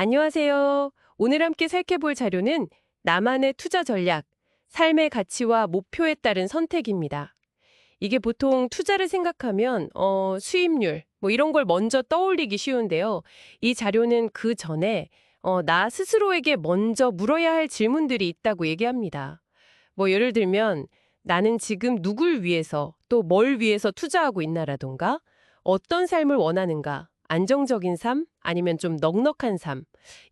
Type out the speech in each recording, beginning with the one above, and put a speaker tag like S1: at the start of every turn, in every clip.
S1: 안녕하세요. 오늘 함께 살펴볼 자료는 나만의 투자 전략, 삶의 가치와 목표에 따른 선택입니다. 이게 보통 투자를 생각하면 수입률 뭐 이런 걸 먼저 떠올리기 쉬운데요. 이 자료는 그 전에 나 스스로에게 먼저 물어야 할 질문들이 있다고 얘기합니다. 뭐 예를 들면 나는 지금 누굴 위해서 또 뭘 위해서 투자하고 있나라던가 어떤 삶을 원하는가? 안정적인 삶? 아니면 좀 넉넉한 삶?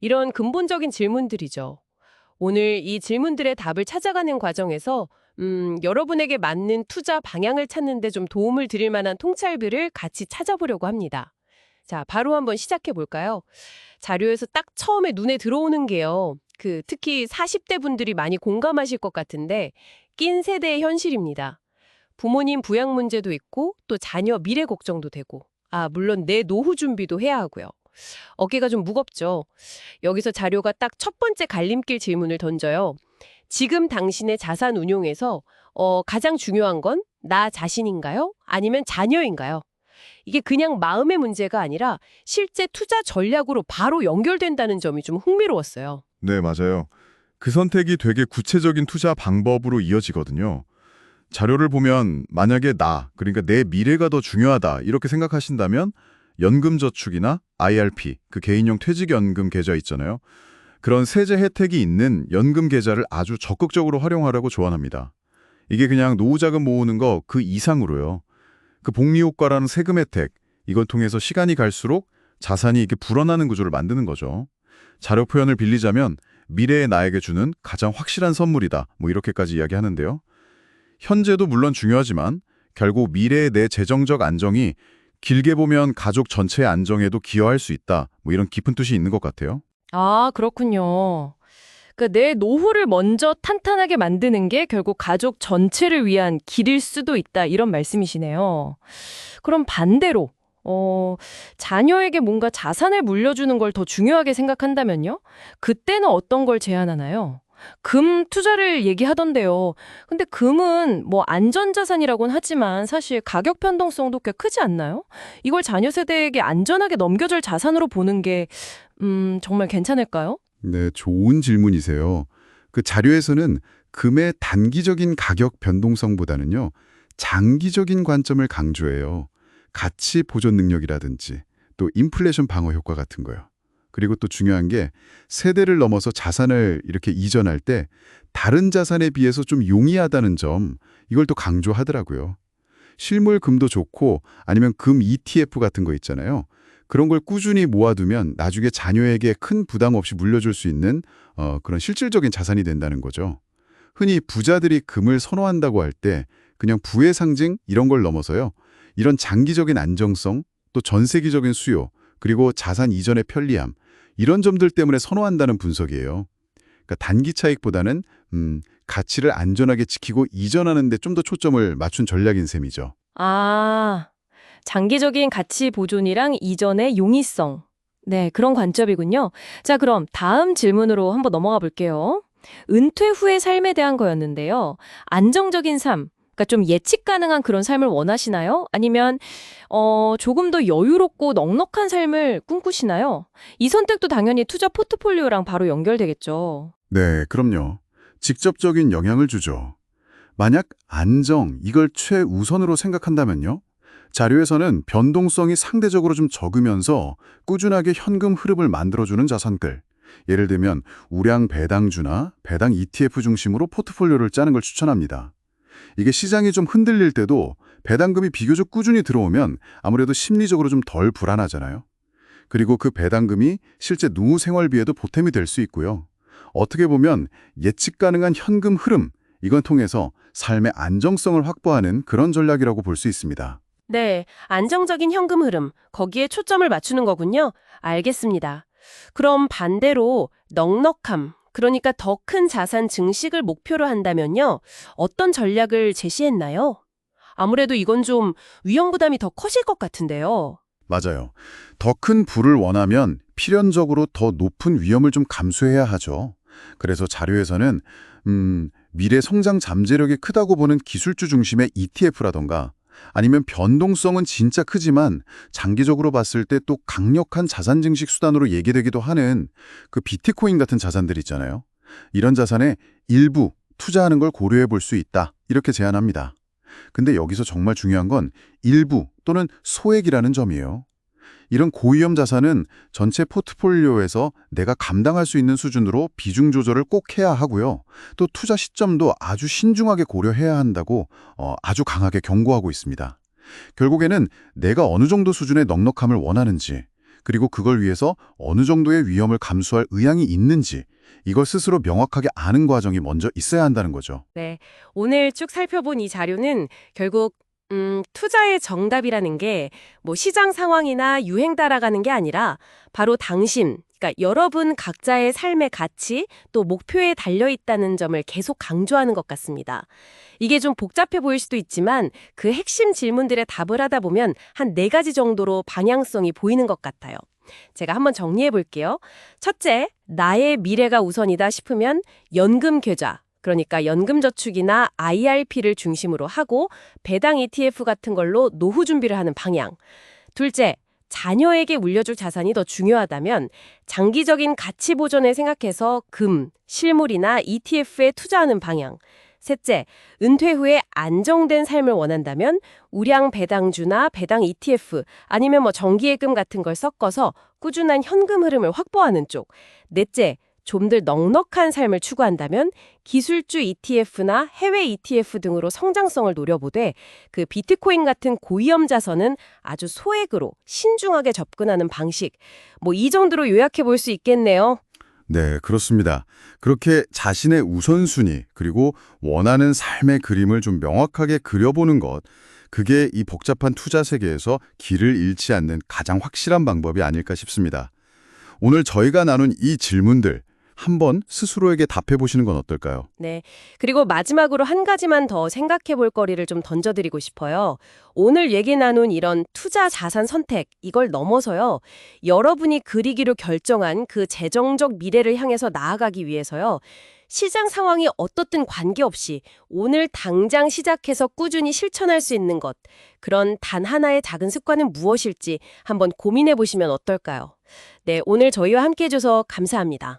S1: 이런 근본적인 질문들이죠. 오늘 이 질문들의 답을 찾아가는 과정에서 여러분에게 맞는 투자 방향을 찾는 데 좀 도움을 드릴 만한 통찰들을 같이 찾아보려고 합니다. 자, 바로 한번 시작해 볼까요? 자료에서 딱 처음에 눈에 들어오는 게요. 특히 40대 분들이 많이 공감하실 것 같은데 낀 세대의 현실입니다. 부모님 부양 문제도 있고 또 자녀 미래 걱정도 되고 물론 내 노후 준비도 해야 하고요. 어깨가 좀 무겁죠. 여기서 자료가 딱 첫 번째 갈림길 질문을 던져요. 지금 당신의 자산 운용에서 가장 중요한 건 나 자신인가요? 아니면 자녀인가요? 이게 그냥 마음의 문제가 아니라 실제 투자 전략으로 바로 연결된다는 점이 좀 흥미로웠어요.
S2: 네, 맞아요. 그 선택이 되게 구체적인 투자 방법으로 이어지거든요. 자료를 보면 만약에 그러니까 내 미래가 더 중요하다 이렇게 생각하신다면 연금저축이나 IRP, 그 개인용 퇴직연금 계좌 있잖아요. 그런 세제 혜택이 있는 연금 계좌를 아주 적극적으로 활용하라고 조언합니다. 이게 그냥 노후자금 모으는 거 그 이상으로요. 그 복리효과라는 세금 혜택, 이걸 통해서 시간이 갈수록 자산이 이렇게 불어나는 구조를 만드는 거죠. 자료 표현을 빌리자면 미래의 나에게 주는 가장 확실한 선물이다. 뭐 이렇게까지 이야기하는데요. 현재도 물론 중요하지만 결국 미래의 내 재정적 안정이 길게 보면 가족 전체의 안정에도 기여할 수 있다. 뭐 이런 깊은 뜻이 있는 것 같아요.
S1: 아, 그렇군요. 그러니까 내 노후를 먼저 탄탄하게 만드는 게 결국 가족 전체를 위한 길일 수도 있다. 이런 말씀이시네요. 그럼 반대로 자녀에게 뭔가 자산을 물려주는 걸 더 중요하게 생각한다면요? 그때는 어떤 걸 제안하나요? 금 투자를 얘기하던데요. 근데 금은 뭐 안전자산이라고는 하지만 사실 가격 변동성도 꽤 크지 않나요? 이걸 자녀 세대에게 안전하게 넘겨줄 자산으로 보는 게 정말 괜찮을까요?
S3: 네, 좋은 질문이세요. 그 자료에서는 금의 단기적인 가격 변동성보다는요, 장기적인 관점을 강조해요. 가치 보존 능력이라든지 또 인플레이션 방어 효과 같은 거요. 그리고 또 중요한 게 세대를 넘어서 자산을 이렇게 이전할 때 다른 자산에 비해서 좀 용이하다는 점, 이걸 또 강조하더라고요. 실물 금도 좋고 아니면 금 ETF 같은 거 있잖아요. 그런 걸 꾸준히 모아두면 나중에 자녀에게 큰 부담 없이 물려줄 수 있는 그런 실질적인 자산이 된다는 거죠. 흔히 부자들이 금을 선호한다고 할 때 그냥 부의 상징 이런 걸 넘어서요. 이런 장기적인 안정성, 또 전 세계적인 수요, 그리고 자산 이전의 편리함, 이런 점들 때문에 선호한다는 분석이에요. 그러니까 단기 차익보다는 가치를 안전하게 지키고 이전하는 데 좀 더 초점을 맞춘 전략인 셈이죠.
S1: 아, 장기적인 가치 보존이랑 이전의 용이성. 네, 그런 관점이군요. 자, 그럼 다음 질문으로 한번 넘어가 볼게요. 은퇴 후의 삶에 대한 거였는데요. 안정적인 삶, 그러니까 좀 예측 가능한 그런 삶을 원하시나요? 아니면 조금 더 여유롭고 넉넉한 삶을 꿈꾸시나요? 이 선택도 당연히 투자 포트폴리오랑 바로 연결되겠죠.
S3: 네, 그럼요. 직접적인 영향을 주죠. 만약 안정, 이걸 최우선으로 생각한다면요. 자료에서는 변동성이 상대적으로 좀 적으면서 꾸준하게 현금 흐름을 만들어주는 자산들. 예를 들면 우량 배당주나 배당 ETF 중심으로 포트폴리오를 짜는 걸 추천합니다. 이게 시장이 좀 흔들릴 때도 배당금이 비교적 꾸준히 들어오면 아무래도 심리적으로 좀 덜 불안하잖아요. 그리고 그 배당금이 실제 노후 생활비에도 보탬이 될 수 있고요. 어떻게 보면 예측 가능한 현금 흐름, 이건 통해서 삶의 안정성을 확보하는 그런 전략이라고 볼 수 있습니다.
S1: 네, 안정적인 현금 흐름, 거기에 초점을 맞추는 거군요. 알겠습니다. 그럼 반대로 넉넉함, 그러니까 더 큰 자산 증식을 목표로 한다면요. 어떤 전략을 제시했나요? 아무래도 이건 좀 위험 부담이 더 커질 것 같은데요.
S3: 맞아요. 더 큰 부를 원하면 필연적으로 더 높은 위험을 좀 감수해야 하죠. 그래서 자료에서는 미래 성장 잠재력이 크다고 보는 기술주 중심의 ETF라던가 아니면 변동성은 진짜 크지만 장기적으로 봤을 때 또 강력한 자산 증식 수단으로 얘기되기도 하는 그 비트코인 같은 자산들 있잖아요. 이런 자산에 일부 투자하는 걸 고려해 볼 수 있다. 이렇게 제안합니다. 근데 여기서 정말 중요한 건 일부 또는 소액이라는 점이에요. 이런 고위험 자산은 전체 포트폴리오에서 내가 감당할 수 있는 수준으로 비중 조절을 꼭 해야 하고요. 또 투자 시점도 아주 신중하게 고려해야 한다고 아주 강하게 경고하고 있습니다. 결국에는 내가 어느 정도 수준의 넉넉함을 원하는지, 그리고 그걸 위해서 어느 정도의 위험을 감수할 의향이 있는지, 이걸 스스로 명확하게 아는 과정이 먼저 있어야 한다는 거죠.
S1: 네, 오늘 쭉 살펴본 이 자료는 결국 투자의 정답이라는 게 뭐 시장 상황이나 유행 따라가는 게 아니라 바로 당신, 그러니까 여러분 각자의 삶의 가치 또 목표에 달려 있다는 점을 계속 강조하는 것 같습니다. 이게 좀 복잡해 보일 수도 있지만 그 핵심 질문들에 답을 하다 보면 한 4가지 정도로 방향성이 보이는 것 같아요. 제가 한번 정리해 볼게요. 첫째, 나의 미래가 우선이다 싶으면 연금 계좌, 그러니까 연금저축이나 IRP를 중심으로 하고 배당 ETF 같은 걸로 노후 준비를 하는 방향. 둘째, 자녀에게 물려줄 자산이 더 중요하다면 장기적인 가치 보존을 생각해서 금, 실물이나 ETF에 투자하는 방향. 셋째, 은퇴 후에 안정된 삶을 원한다면 우량 배당주나 배당 ETF 아니면 정기예금 같은 걸 섞어서 꾸준한 현금 흐름을 확보하는 쪽. 넷째, 좀 더 넉넉한 삶을 추구한다면 기술주 ETF나 해외 ETF 등으로 성장성을 노려보되 그 비트코인 같은 고위험 자산은 아주 소액으로 신중하게 접근하는 방식. 이 정도로 요약해 볼 수 있겠네요.
S3: 네, 그렇습니다. 그렇게 자신의 우선순위 그리고 원하는 삶의 그림을 좀 명확하게 그려보는 것, 그게 이 복잡한 투자 세계에서 길을 잃지 않는 가장 확실한 방법이 아닐까 싶습니다. 오늘 저희가 나눈 이 질문들 한번 스스로에게 답해보시는 건 어떨까요?
S1: 네. 그리고 마지막으로 한 가지만 더 생각해 볼 거리를 좀 던져드리고 싶어요. 오늘 얘기 나눈 이런 투자 자산 선택, 이걸 넘어서요. 여러분이 그리기로 결정한 그 재정적 미래를 향해서 나아가기 위해서요. 시장 상황이 어떻든 관계없이 오늘 당장 시작해서 꾸준히 실천할 수 있는 것, 그런 단 하나의 작은 습관은 무엇일지 한번 고민해 보시면 어떨까요? 네, 오늘 저희와 함께 해줘서 감사합니다.